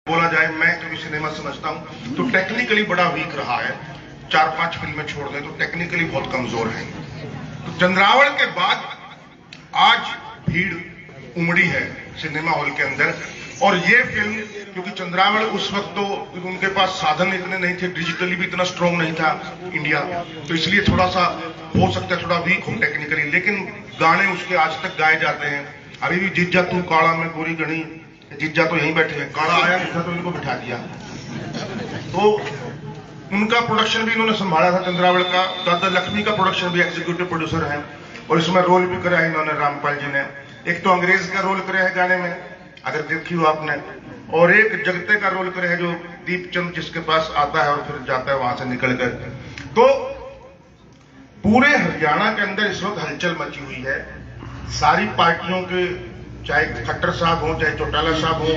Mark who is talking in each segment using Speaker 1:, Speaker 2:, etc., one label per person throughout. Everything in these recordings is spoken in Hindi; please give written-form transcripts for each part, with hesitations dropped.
Speaker 1: बोला जाए, मैं जो भी सिनेमा समझता हूं तो टेक्निकली बड़ा वीक रहा है। 4-5 फिल्में छोड़ दें तो टेक्निकली बहुत कमजोर है। तो चंद्रावल के बाद आज भीड़ उमड़ी है सिनेमा हॉल के अंदर। और ये फिल्म, क्योंकि चंद्रावल उस वक्त तो उनके पास साधन इतने नहीं थे, डिजिटली भी इतना स्ट्रांग नहीं था इंडिया, तो इसलिए थोड़ा सा हो सकता है थोड़ा वीक हो टेक्निकली, लेकिन गाने उसके आज तक गाए जाते हैं। अभी भी जिज्जा तू काला में गोरी गणी, जिज्जा तो यहीं बैठे हैं, काला आया नहीं था तो इनको बिठा दिया। तो उनका प्रोडक्शन भी इन्होंने संभाला था चंद्रावल का। दादा लक्ष्मी का प्रोडक्शन भी एग्जीक्यूटिव प्रोड्यूसर है और इसमें रोल भी करा है इन्होंने रामपाल जी ने। एक तो अंग्रेज का रोल करे है गाने में, अगर देखी हो आपने, और एक जगते का रोल करे है जो दीपचंद जिसके पास आता है और फिर जाता है वहां से निकल कर। तो पूरे हरियाणा के अंदर इस वक्त हलचल मची हुई है। सारी पार्टियों के, चाहे खट्टर साहब हो, चाहे चौटाला साहब हो,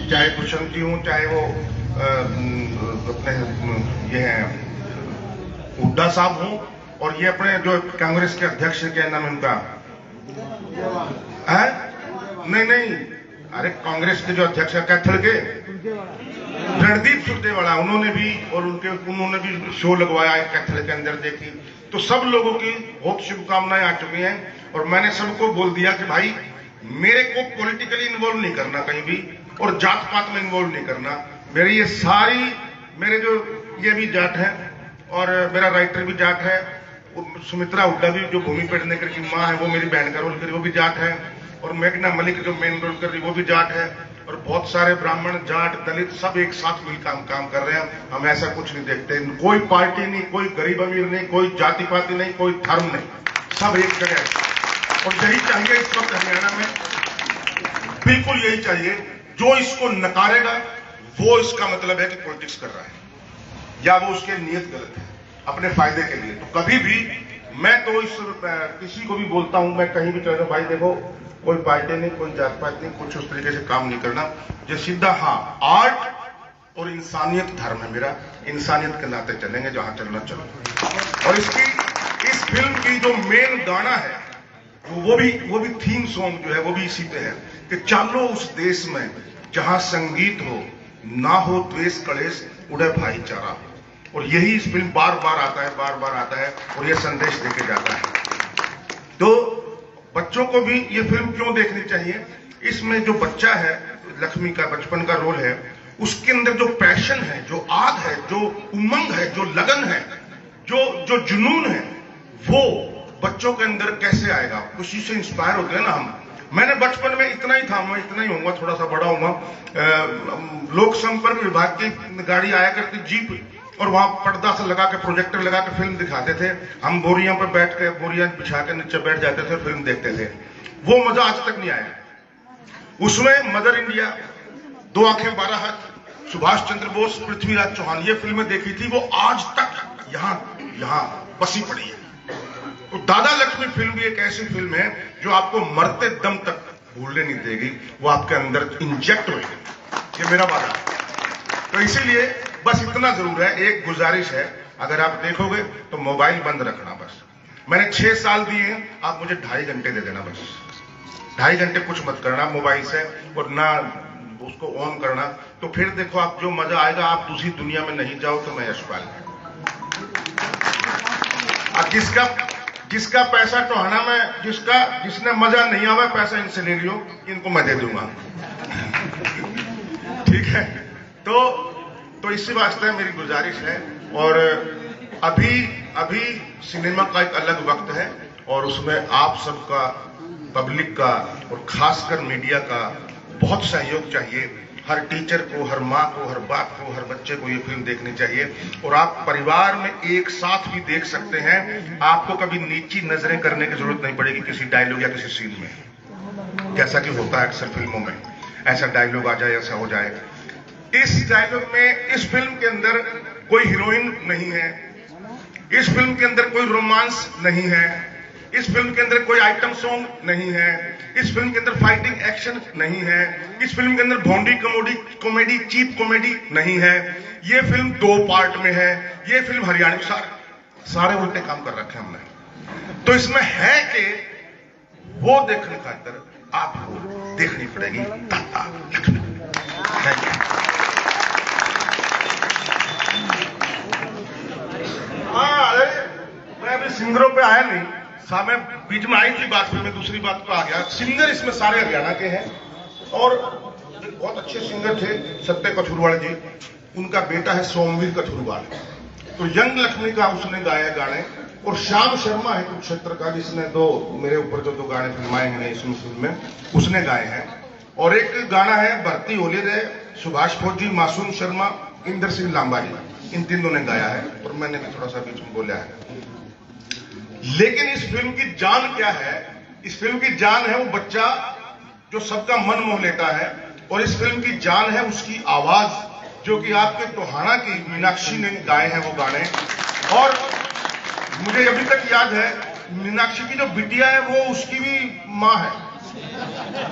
Speaker 1: चाहे दुष्यंती हो, चाहे वो अपने ये हैं हुड्डा साहब हो, और ये अपने जो कांग्रेस के अध्यक्ष है, क्या नाम है उनका, नहीं, अरे कांग्रेस के जो अध्यक्ष है कैथल के रणदीप सुरजेवाला, उन्होंने भी शो लगवाया है कैथल के अंदर, देखी। तो सब लोगों की बहुत शुभकामनाएं आ चुकी हैं और मैंने सबको बोल दिया कि भाई मेरे को पॉलिटिकली इन्वॉल्व नहीं करना कहीं भी, और जात पात में इन्वॉल्व नहीं करना। मेरी ये सारी, मेरे जो ये भी जाट है और मेरा राइटर भी जाट है, सुमित्रा हुड्डा भी जो भूमि पेडनेकर की माँ है वो मेरी बहन का रोल कर रही, वो भी जाट है, और मेघना मलिक जो मेन रोल कर रही वो भी जाट है, और बहुत सारे ब्राह्मण, जाट, दलित सब एक साथ मिलकर काम कर रहे हैं। हम ऐसा कुछ नहीं देखते, कोई पार्टी नहीं, कोई गरीब अमीर नहीं, कोई जाति पाति नहीं, कोई धर्म नहीं, सब एक जगह। और यही चाहिए इस वक्त हरियाणा में, बिल्कुल यही चाहिए। जो इसको नकारेगा वो इसका मतलब है कि पॉलिटिक्स कर रहा है या वो उसकी नीयत गलत है अपने फायदे के लिए। तो कभी भी मैं तो किसी को भी बोलता हूं, मैं कहीं भी कहता हूं, भाई देखो कोई पार्टी नहीं, कोई जात पात नहीं, कुछ उस तरीके से काम नहीं करना, जो सीधा, हाँ आर्ट और इंसानियत धर्म है मेरा, इंसानियत के नाते चलेंगे, जहां चलना चलो। और इस फिल्म की जो मेन गाना है वो भी थीम सॉन्ग जो है वो भी इसी पे है कि चालो उस देश में जहां संगीत हो, ना हो द्वेष कलेश, उड़े भाईचारा। और यही इस फिल्म बार बार आता है और ये संदेश देके जाता है। तो बच्चों को भी ये फिल्म क्यों देखनी चाहिए, इसमें जो बच्चा है, लक्ष्मी का बचपन का रोल है, उसके अंदर जो पैशन है, जो आग है, जो उमंग है, जो लगन है, जो जुनून है, वो बच्चों के अंदर कैसे आएगा। उसी से इंस्पायर होते हैं ना हम। मैंने बचपन में इतना ही था, मैं इतना ही होऊंगा, थोड़ा सा बड़ा होऊंगा, लोक संपर्क विभाग की गाड़ी आया करती, जीप, और वहां पर्दा से लगा के, प्रोजेक्टर लगा के फिल्म दिखाते थे। हम बोरियां पर बैठ के, बोरियां बिछा के नीचे बैठ जाते थे, फिल्म देखते थे। वो मजा आज तक नहीं आया। उसमें मदर इंडिया, 2 आंखें 12 हाथ, सुभाष चंद्र बोस, पृथ्वीराज चौहान, ये फिल्में देखी थी, वो आज तक यहां बसी पड़ी है। तो दादा लक्ष्मी फिल्म भी एक ऐसी फिल्म है जो आपको मरते दम तक भूलने नहीं देगी, वो आपके अंदर इंजेक्ट होगी, ये मेरा वादा है। तो इसीलिए बस इतना जरूर है, एक गुजारिश है, अगर आप देखोगे तो मोबाइल बंद रखना बस। मैंने 6 साल दिए हैं, आप मुझे 2.5 घंटे दे देना बस। 2.5 घंटे कुछ मत करना मोबाइल से, और ना उसको ऑन करना, तो फिर देखो आप जो मजा आएगा, आप दूसरी दुनिया में नहीं जाओ तो मैं यशपाल। जिसका पैसा टोहाना में, जिसने मजा नहीं आवा, पैसा इनसे ले लियो, इनको मैं दे दूंगा। ठीक है, तो इसी वास्ते मेरी गुजारिश है। और अभी सिनेमा का एक अलग वक्त है और उसमें आप सबका, पब्लिक का और खासकर मीडिया का बहुत सहयोग चाहिए। हर टीचर को, हर माँ को, हर बाप को, हर बच्चे को ये फिल्म देखनी चाहिए। और आप परिवार में एक साथ भी देख सकते हैं, आपको कभी नीची नजरें करने की जरूरत नहीं पड़ेगी किसी डायलॉग या किसी सीन में, जैसा कि होता है अक्सर फिल्मों में, ऐसा डायलॉग आ जाए, ऐसा हो जाए। इस डायलॉग में, इस फिल्म के अंदर कोई हीरोइन नहीं है, इस फिल्म के अंदर कोई रोमांस नहीं है, इस फिल्म के अंदर कोई आइटम सॉन्ग नहीं है, इस फिल्म के अंदर फाइटिंग एक्शन नहीं है, इस फिल्म के अंदर भोंडी कॉमेडी, चीप कॉमेडी नहीं है। ये फिल्म 2 पार्ट में है। ये फिल्म हरियाणवी, सारे उल्टे काम कर रखे हमने। तो इसमें है कि वो देखने खातिर आपको देखनी पड़ेगी दादा लक्ष्मी। Thank you. सिंगरों पे आया नहीं, सामने बीच में आई थी बात, फिर मैं दूसरी बात पे आ गया। सिंगर इसमें सारे हरियाणा के हैं और बहुत अच्छे सिंगर थे सत्य कठुरवाल जी, उनका बेटा है सोमवीर कठुरवाल, तो यंग लक्ष्मी का उसने गाया गाने। और श्याम शर्मा है कुरुक्षेत्र का, जिसने मेरे ऊपर जो 2 गाने फिल्माए हैं इसमें फिल्म में, उसने गाए हैं। और एक गाना है भर्ती होली रे, सुभाष फौजी, मासूम शर्मा, इंदर सिंह लांबा जी, इन तीनों ने गाया है और मैंने भी थोड़ा सा बीच में बोला है। लेकिन इस फिल्म की जान क्या है? इस फिल्म की जान है वो बच्चा जो सबका मन मोह लेता है, और इस फिल्म की जान है उसकी आवाज, जो कि आपके टोहाना की मीनाक्षी ने गाए हैं वो गाने। और मुझे अभी तक याद है मीनाक्षी की जो बिटिया है वो उसकी भी मां है।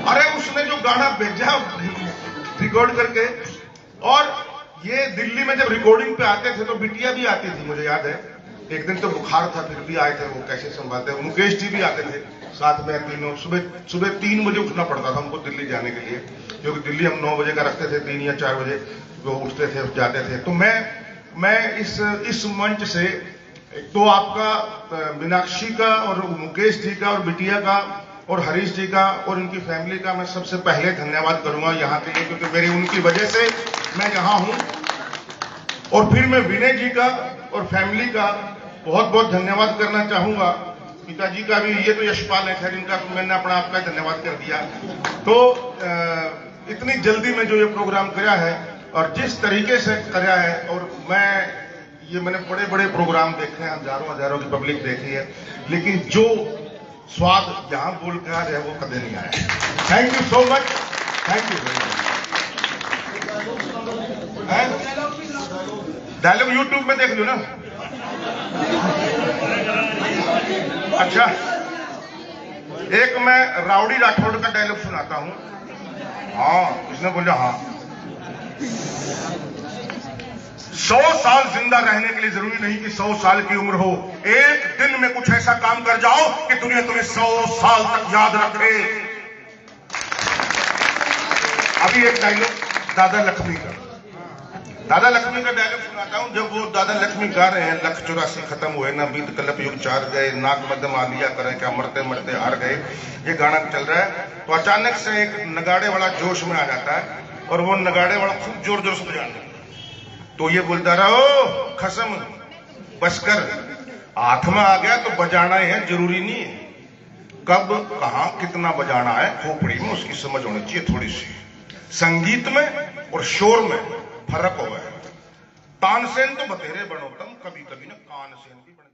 Speaker 1: अरे उसने जो गाना भेजा रिकॉर्ड करके, और ये दिल्ली में जब रिकॉर्डिंग पे आते थे तो बिटिया भी आती थी, मुझे याद है। एक दिन तो बुखार था फिर भी आए थे, वो कैसे संभालते हैं। मुकेश जी भी आते थे साथ में, तीनों। सुबह 3 बजे उठना पड़ता था हमको दिल्ली जाने के लिए, क्योंकि दिल्ली हम 9 बजे का रखते थे, 3 या 4 बजे वो उठते थे जाते थे। तो मैं इस मंच से तो आपका मीनाक्षी का और मुकेश जी का और बिटिया का और हरीश जी का और इनकी फैमिली का मैं सबसे पहले धन्यवाद करूंगा यहाँ के लिए, क्योंकि मेरी उनकी वजह से मैं यहाँ हूं। और फिर मैं विनय जी का और फैमिली का बहुत बहुत धन्यवाद करना चाहूंगा। पिताजी का भी, ये तो यशपाल है, खैर इनका तो मैंने अपना आपका धन्यवाद कर दिया। तो इतनी जल्दी में जो ये प्रोग्राम कराया है और जिस तरीके से कराया है, और मैंने बड़े बड़े प्रोग्राम देखे हैं, हजारों की पब्लिक देखी है, लेकिन जो स्वाद यहां बोल के आ रहा है वो कभी नहीं आया। Thank you so much, thank you very much. Dialogue YouTube में देख लो ना। अच्छा, एक मैं राउडी राठौड़ का डायलॉग सुनाता हूं। हाँ, इसने बोला हाँ। 100 साल जिंदा रहने के लिए जरूरी नहीं कि 100 साल की उम्र हो। एक दिन में कुछ ऐसा काम कर जाओ कि दुनिया तुम्हें 100 साल तक याद रखे। अभी एक डायलॉग दादा लक्ष्मी का डायलॉग सुनाता हूं। जब वो दादा लक्ष्मी गा रहे हैं, लख 84 खत्म हुए ना, बीत कलप युग 4 गए, नाक मध्यम आ लिया करें क्या, मरते मरते हार गए, ये गाना चल रहा है। तो अचानक से एक नगाड़े वाला जोश में आ जाता है और वो नगाड़े वाला खूब जोर जोर से बजाने लगता है। तो ये बोलता रहा, ओ खसम बस कर, हाथ में आ गया तो बजाना ही है, जरूरी नहीं है कब कहां कितना बजाना है, खोपड़ी में उसकी समझ होनी चाहिए थोड़ी सी। संगीत में और शोर में फर्क हो गया। तानसेन तो बतेरे बनो तुम, कभी कभी ना कानसेन भी बन